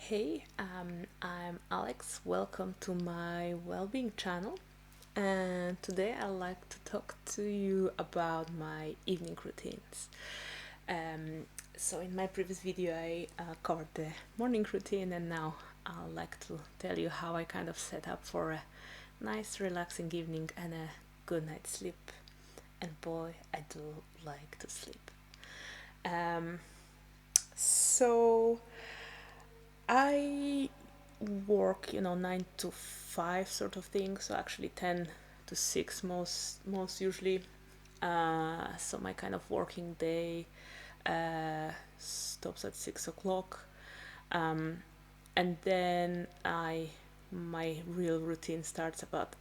Hey, I'm Alex. Welcome to my well-being channel. And today I'd like to talk to you about my evening routines. Um, so in my previous video, I covered the morning routine, and now I'd like to tell you how I kind of set up for a nice, relaxing evening and a good night's sleep. And boy, I do like to sleep. Um, so I work, 9 to 5 sort of thing. So actually 10 to 6 most usually. So my kind of working day stops at 6 o'clock, and then I my real routine starts about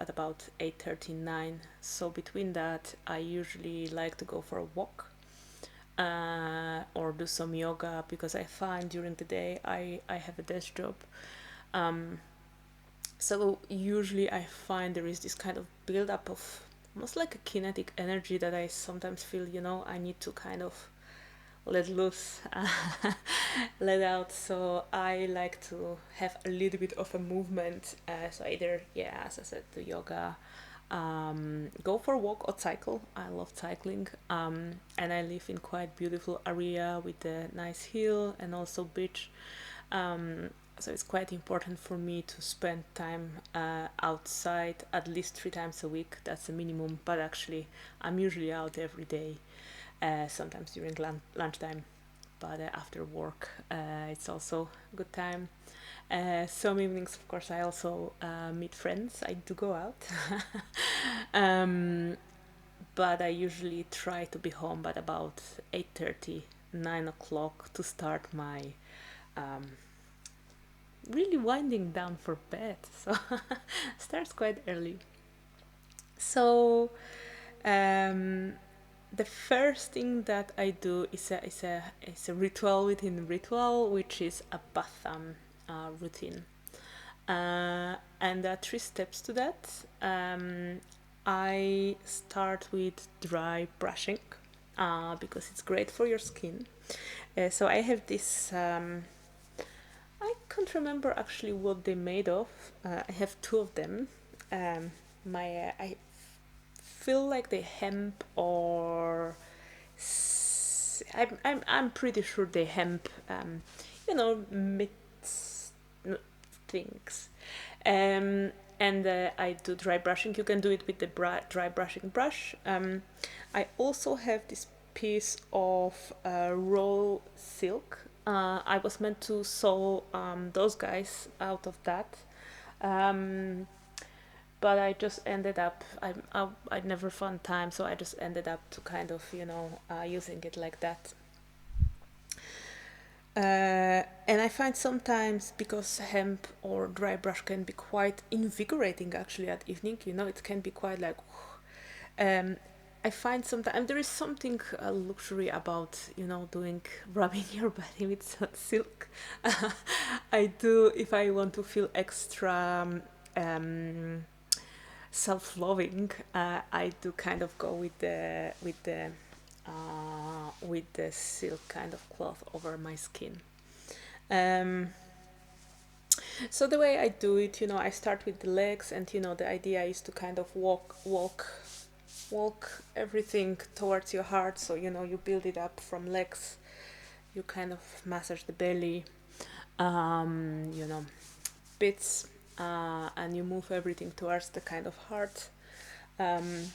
8:39. So between that, I usually like to go for a walk or do some yoga because I find during the day I have a desk job. Um, so usually I find there is this kind of build up of almost like a kinetic energy that I sometimes feel, I need to kind of let loose, let out. So I like to have a little bit of a movement. So either, yeah, as I said, do yoga, go for a walk or cycle. I love cycling, and I live in quite beautiful area with a nice hill and also beach. So it's quite important for me to spend time outside at least 3 times a week. That's the minimum, but actually I'm usually out every day, sometimes during lunchtime, but after work it's also a good time. Some evenings, of course, I also meet friends. I do go out. um, but I usually try to be home by about 8:30, 9 o'clock to start my um, really winding down for bed. So starts quite early. So um, the first thing that I do is a ritual within a ritual, which is a bath routine. And there are 3 steps to that. I start with dry brushing because it's great for your skin. So I have this. I can't remember actually what they're made of. I have 2 of them. I feel like they hemp or I'm pretty sure they hemp. Myths things. And I do dry brushing. You can do it with the dry brushing brush. I also have this piece of raw silk. I was meant to sew those guys out of that. Um, but I just ended up, I never found time, so I just ended up to kind of, using it like that. And I find sometimes because hemp or dry brush can be quite invigorating actually at evening, it can be quite like, um, I find sometimes there is something luxury about, doing rubbing your body with silk. I do if I want to feel extra self-loving. I do kind of go with the silk kind of cloth over my skin. Um, so the way I do it, I start with the legs, and the idea is to kind of walk everything towards your heart. So you build it up from legs. You kind of massage the belly, um, you know, bits, and you move everything towards the kind of heart. Um,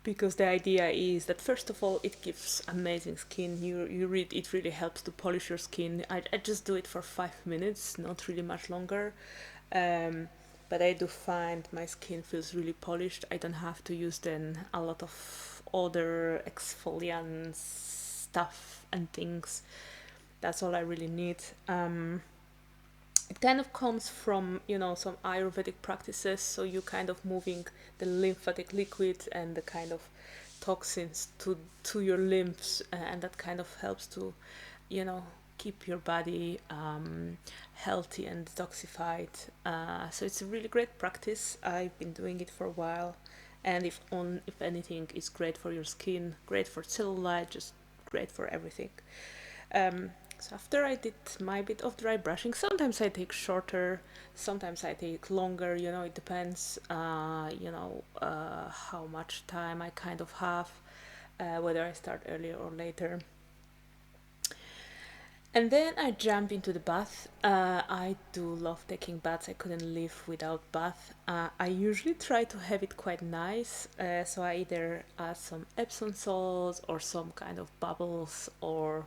because the idea is that first of all it gives amazing skin. It really helps to polish your skin. I just do it for 5 minutes, not really much longer. um, but I do find my skin feels really polished. I don't have to use then a lot of other exfoliants stuff and things. That's all I really need. It kind of comes from some Ayurvedic practices, so you kind of moving the lymphatic liquid and the kind of toxins to your lymphs, and that kind of helps to you know keep your body healthy and detoxified. So it's a really great practice. I've been doing it for a while, and if anything, it's great for your skin, great for cellulite, just great for everything. um, So after I did my bit of dry brushing, sometimes I take shorter, sometimes I take longer, it depends, how much time I kind of have, whether I start earlier or later. And then I jump into the bath. I do love taking baths. I couldn't live without bath. I usually try to have it quite nice. So I either add some epsom salts or some kind of bubbles or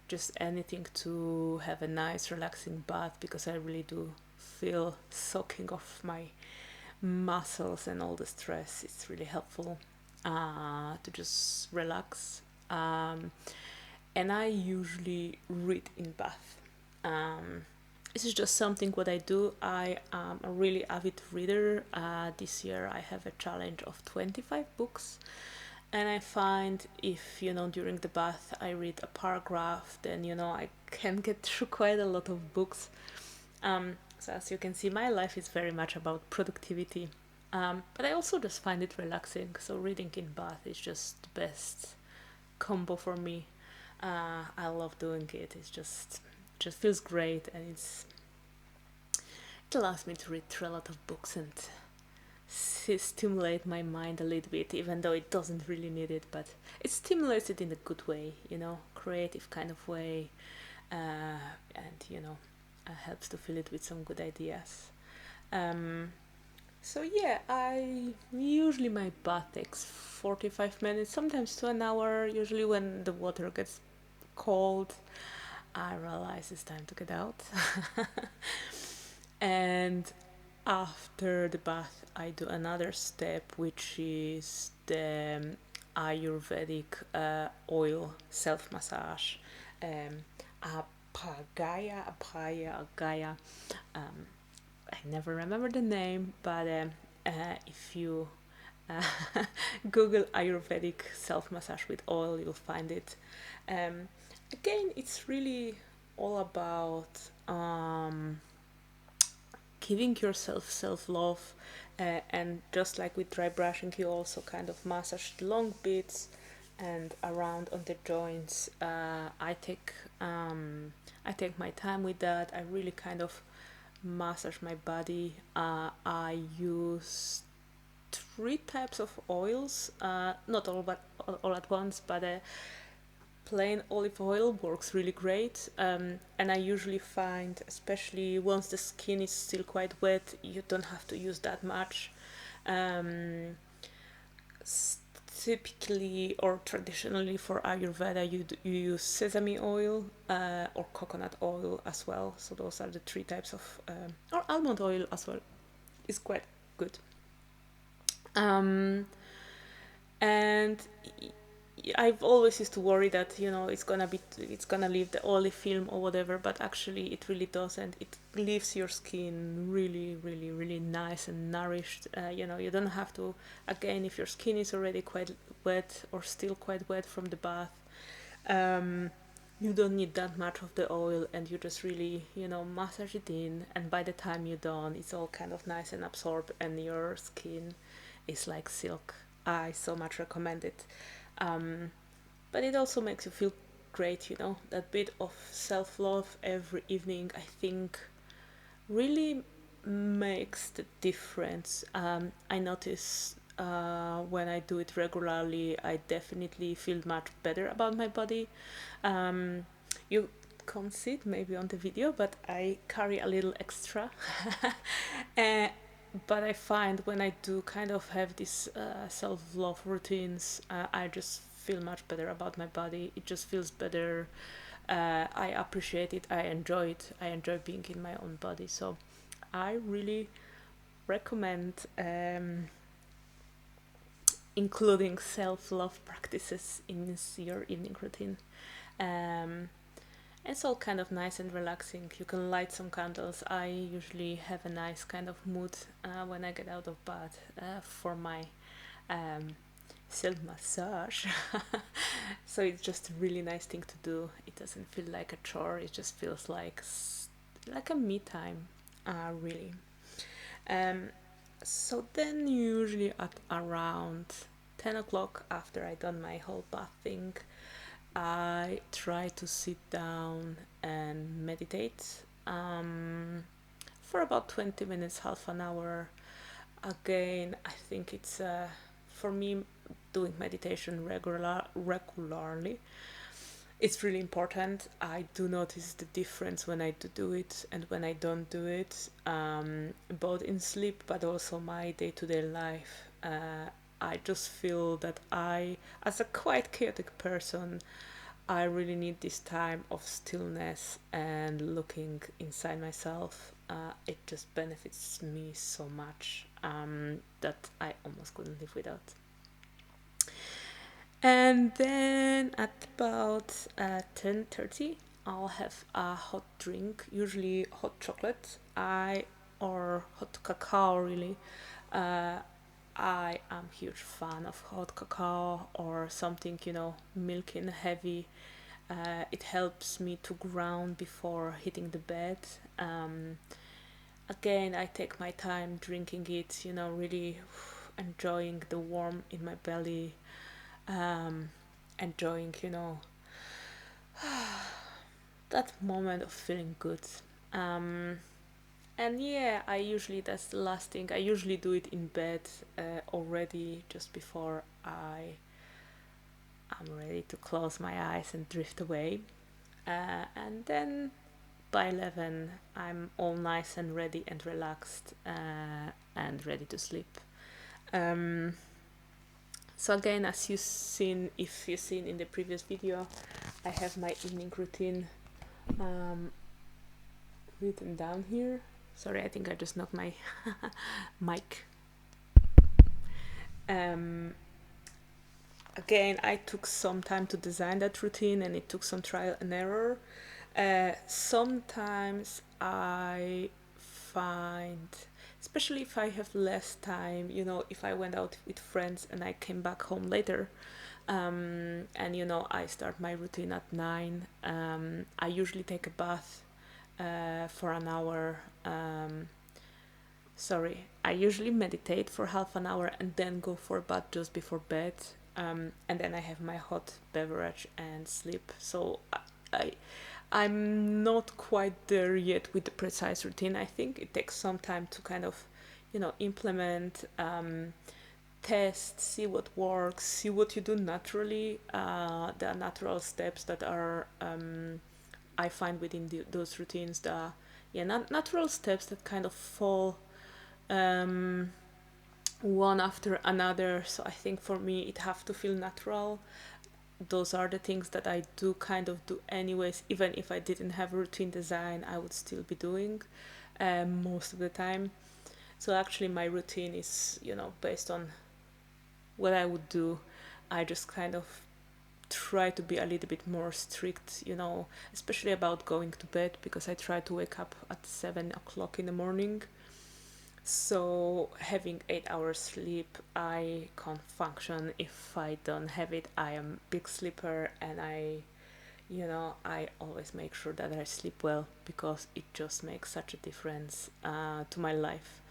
just anything to have a nice relaxing bath, because I really do feel soaking off my muscles and all the stress. It's really helpful to just relax. And I usually read in bath. This is just something what I do. I am a really avid reader. This year I have a challenge of 25 books, and I find if during the bath I read a paragraph, then I can get through quite a lot of books. So as you can see, my life is very much about productivity, but I also just find it relaxing. So reading in bath is just the best combo for me. I love doing it. It's just feels great, and it allows me to read through a lot of books and stimulate my mind a little bit, even though it doesn't really need it, but it stimulates it in a good way, creative kind of way, and helps to fill it with some good ideas. So yeah, I usually my bath takes 45 minutes, sometimes to an hour. Usually when the water gets cold, I realize it's time to get out. And after the bath, I do another step, which is the Ayurvedic oil self massage, abhyanga. I never remember the name, but if you uh, Google Ayurvedic self massage with oil, you'll find it. Again, it's really all about giving yourself self-love, and just like with dry brushing, you also kind of massage the long bits and around on the joints. I take my time with that. I really kind of massage my body. I use three types of oils, not all but all at once, but plain olive oil works really great, and I usually find, especially once the skin is still quite wet, you don't have to use that much. um, Typically or traditionally for Ayurveda, you use sesame oil, or coconut oil as well. So those are the three types of, or almond oil as well is quite good. um, and I've always used to worry that it's gonna leave the oily film or whatever, but actually it really doesn't. It leaves your skin really, really, really nice and nourished. You don't have to, again, if your skin is already quite wet or still quite wet from the bath, you don't need that much of the oil, and you just really massage it in, and by the time you're done, it's all kind of nice and absorbed, and your skin is like silk. I so much recommend it. But it also makes you feel great, that bit of self-love every evening, I think, really makes the difference. I notice when I do it regularly, I definitely feel much better about my body. You can't see it maybe on the video, but I carry a little extra. uh, but I find when I do kind of have these self-love routines, I just feel much better about my body. It just feels better. I appreciate it. I enjoy it. I enjoy being in my own body. So I really recommend including self-love practices in your evening routine. Um, it's all kind of nice and relaxing. You can light some candles. I usually have a nice kind of mood when I get out of bed for my um, self massage. So it's just a really nice thing to do. It doesn't feel like a chore. It just feels like a me time, really. Um, so then usually at around 10 o'clock, after I done my whole bath thing, I try to sit down and meditate for about 20 minutes, half an hour. Again, I think it's for me, doing meditation regularly, it's really important. I do notice the difference when I do it and when I don't do it, both in sleep but also my day-to-day life. I just feel that as a quite chaotic person, I really need this time of stillness and looking inside myself. It just benefits me so much that I almost couldn't live without. And then at about 10:30, I'll have a hot drink, usually hot chocolate, or hot cacao. Really, I am huge fan of hot cacao or something, milky and heavy. It helps me to ground before hitting the bed. Again, I take my time drinking it, really enjoying the warmth in my belly, enjoying, that moment of feeling good. Um, and yeah, that's the last thing. I usually do it in bed already, just before I'm ready to close my eyes and drift away. And then by 11, I'm all nice and ready and relaxed and ready to sleep. Um, so again, if you've seen in the previous video, I have my evening routine written down here. Sorry, I think I just knocked my mic. Again, I took some time to design that routine and it took some trial and error. Sometimes I find, especially if I have less time, if I went out with friends and I came back home later, and I start my routine at 9, I usually take a bath for an hour. I usually meditate for half an hour and then go for a bath just before bed. And then I have my hot beverage and sleep. So I'm not quite there yet with the precise routine. I think it takes some time to kind of, implement, test, see what works, see what you do naturally. There are natural steps that are I find within those routines. Natural steps that kind of fall one after another. So I think for me it have to feel natural. Those are the things that I do kind of do anyways. Even if I didn't have a routine design, I would still be doing most of the time. So actually my routine is, based on what I would do. I just kind of try to be a little bit more strict, especially about going to bed, because I try to wake up at 7 o'clock in the morning. So having 8 hours sleep, I can't function if I don't have it. I am big sleeper, and I always make sure that I sleep well, because it just makes such a difference to my life.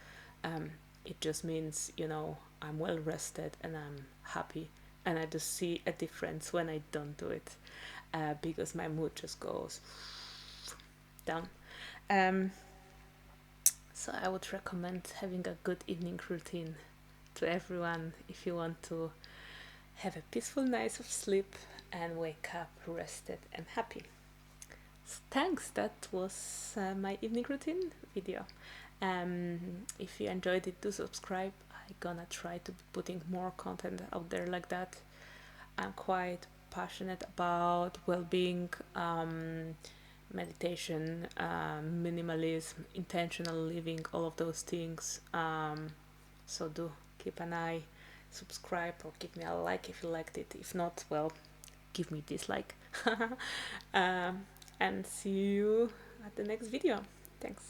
It just means, I'm well rested and I'm happy, and I just see a difference when I don't do it, because my mood just goes down. So I would recommend having a good evening routine to everyone if you want to have a peaceful night of sleep and wake up rested and happy. So thanks, that was my evening routine video. If you enjoyed it, do subscribe. I'm gonna try to be putting more content out there like that. I'm quite passionate about well-being, meditation, minimalism, intentional living, all of those things. So do keep an eye, subscribe, or give me a like if you liked it. If not, well, give me dislike. And see you at the next video. Thanks.